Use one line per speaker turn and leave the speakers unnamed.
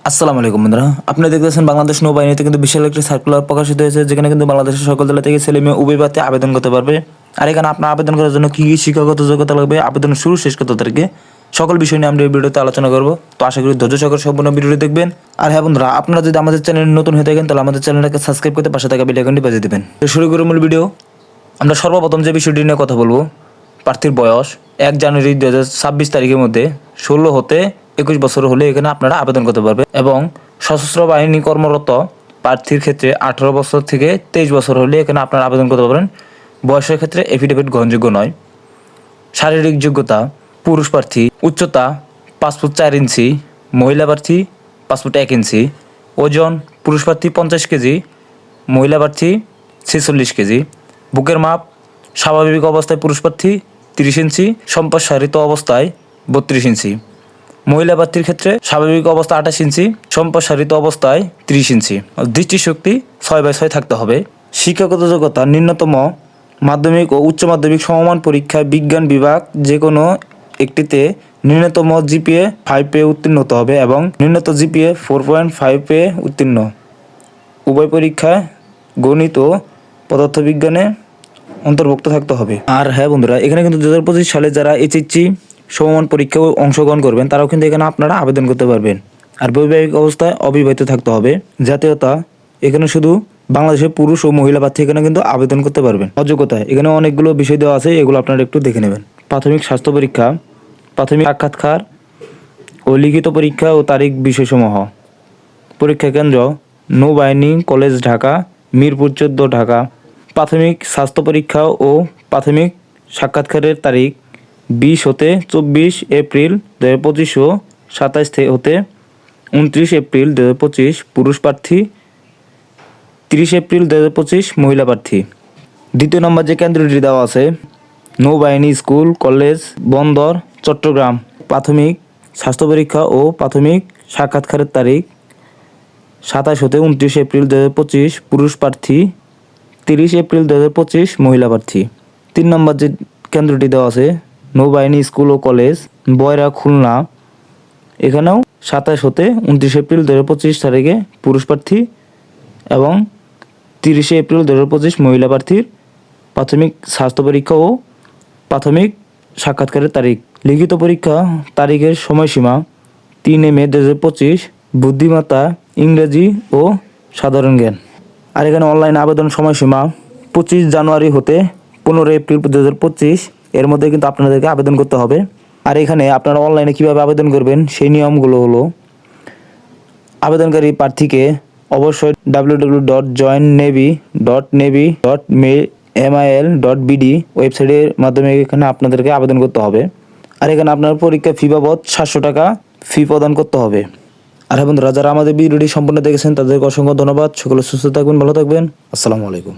আসসালামু আলাইকুম বন্ধুরা, আপনারা দেখতেছেন বাংলাদেশ নৌবাহিনীতে কিন্তু বিশাল একটি সার্কুলার প্রকাশিত হয়েছে, যেখানে কিন্তু বাংলাদেশের সকল জেলা থেকে ছেলে মেয়ে উভয় প্রার্থী আবেদন করতে পারবে। আর এখানে আপনার আবেদন করার জন্য কী কী শিক্ষাগত যোগ্যতা লাগবে, আবেদনের শুরু শেষ কত তারিখে, সকল বিষয় নিয়ে আমরা এই ভিডিওতে আলোচনা করবো। তো আশা করি ধৈর্য সহকারে সম্পূর্ণ ভিডিওটি দেখবেন। আর হ্যাঁ বন্ধুরা, আপনারা যদি আমাদের চ্যানেলে নতুন হয়ে থাকেন তাহলে আমাদের চ্যানেলটাকে সাবস্ক্রাইব করতে পাশে থাকা বেল আইকনটি বাজিয়ে দেবেন। তো শুরু করি মূল ভিডিও। আমরা সর্বপ্রথম যে বিষয়টি নিয়ে কথা বলবো, প্রার্থীর বয়স 1 জানুয়ারি 2026 তারিখের মধ্যে 16 হতে 21 বছর হলে এখানে আপনারা আবেদন করতে পারবেন। এবং সশস্ত্র বাহিনী কর্মরত প্রার্থীর ক্ষেত্রে 18 বছর থেকে 23 বছর হলে এখানে আপনারা আবেদন করতে পারবেন। বয়সের ক্ষেত্রে এফিডেভিট গ্রহণযোগ্য নয়। শারীরিক যোগ্যতা, পুরুষ প্রার্থী উচ্চতা 5 ফুট 4 ইঞ্চি, মহিলা প্রার্থী 5 ফুট 1 ইঞ্চি। ওজন, পুরুষ প্রার্থী 50 কেজি, মহিলা প্রার্থী 46 কেজি। বুকের মাপ, স্বাভাবিক অবস্থায় পুরুষ প্রার্থী 30 ইঞ্চি, সম্প্রসারিত অবস্থায় 32 ইঞ্চি। মহিলা প্রার্থীর ক্ষেত্রে স্বাভাবিক অবস্থা 28 ইঞ্চি, সম্প্রসারিত অবস্থায় 30 ইঞ্চি। দৃষ্টিশক্তি 6/6 থাকতে হবে। শিক্ষাগত যোগ্যতা, ন্যূনতম মাধ্যমিক ও উচ্চ মাধ্যমিক সমমান পরীক্ষায় বিজ্ঞান বিভাগ যে কোনো একটিতে ন্যূনতম জিপিএ 5 পেয়ে উত্তীর্ণ হতে হবে এবং ন্যূনতম জিপিএ 4.5 পেয়ে উত্তীর্ণ। উভয় পরীক্ষায় গণিত ও পদার্থবিজ্ঞানে অন্তর্ভুক্ত থাকতে হবে। আর হ্যাঁ বন্ধুরা, এখানে কিন্তু 2025 সালে যারা এইচএসসি সমমান পরীক্ষায় অংশগ্রহণ করবেন তারাও কিন্তু এখানে আপনারা আবেদন করতে পারবেন। আর বৈবাহিক অবস্থায় অবিবাহিত থাকতে হবে। জাতীয়তা, এখানে শুধু বাংলাদেশের পুরুষ ও মহিলা প্রার্থী এখানে কিন্তু আবেদন করতে পারবেন। অযোগ্যতা, এখানে অনেকগুলো বিষয় দেওয়া আছে, এগুলো আপনারা একটু দেখে নেবেন। প্রাথমিক স্বাস্থ্য পরীক্ষা, প্রাথমিক সাক্ষাৎকার ও লিখিত পরীক্ষা ও তারিখ বিষয়সমূহ। পরীক্ষা কেন্দ্র নৌবাহিনী কলেজ ঢাকা, মিরপুর 14 ঢাকা। প্রাথমিক স্বাস্থ্য পরীক্ষা ও প্রাথমিক সাক্ষাৎকারের তারিখ 20 হতে 24 এপ্রিল 2025 ও 27 হতে 29 এপ্রিল 2025 পুরুষ প্রার্থী, 30 এপ্রিল 2025 মহিলা প্রার্থী। দ্বিতীয় নম্বর যে কেন্দ্রটি দেওয়া আছে, নৌবাহিনী স্কুল কলেজ বন্দর চট্টগ্রাম। প্রাথমিক স্বাস্থ্য পরীক্ষা ও প্রাথমিক সাক্ষাৎকারের তারিখ 27 হতে 29 এপ্রিল 2025 পুরুষ প্রার্থী, 30 এপ্রিল 2025 মহিলা প্রার্থী। 3 নম্বর যে কেন্দ্রটি দেওয়া আছে, নৌবাহিনী স্কুল ও কলেজ বয়রা খুলনা, এখানেও 27 হতে 29 এপ্রিল 2025 তারিখে পুরুষ প্রার্থী এবং 30 এপ্রিল 2025 মহিলা প্রার্থীর প্রাথমিক স্বাস্থ্য পরীক্ষা ও প্রাথমিক সাক্ষাৎকারের তারিখ। লিখিত পরীক্ষা তারিখের সময়সীমা 3 মে 2025 বুদ্ধিমত্তা, ইংরেজি ও সাধারণ জ্ঞান। আর এখানে অনলাইন আবেদন সময়সীমা 25 জানুয়ারি হতে 15 এপ্রিল 2025 এর মধ্যে কিন্তু আপনাদেরকে আবেদন করতে হবে। আর এখানে আপনারা অনলাইনে কীভাবে আবেদন করবেন সেই নিয়মগুলো হলো, আবেদনকারী প্রার্থীকে অবশ্যই www.joinnavy.mil.bd ওয়েবসাইটের মাধ্যমে এখানে আপনাদেরকে আবেদন করতে হবে। আর এখানে আপনার পরীক্ষা ফি বাবদ 700 টাকা ফি প্রদান করতে হবে। আর বন্ধুরা, যারা আমাদের ভিডিওটি সম্পূর্ণ দেখেছেন তাদেরকে অসংখ্য ধন্যবাদ। সকলে সুস্থ থাকবেন, ভালো থাকবেন। আসসালামু আলাইকুম।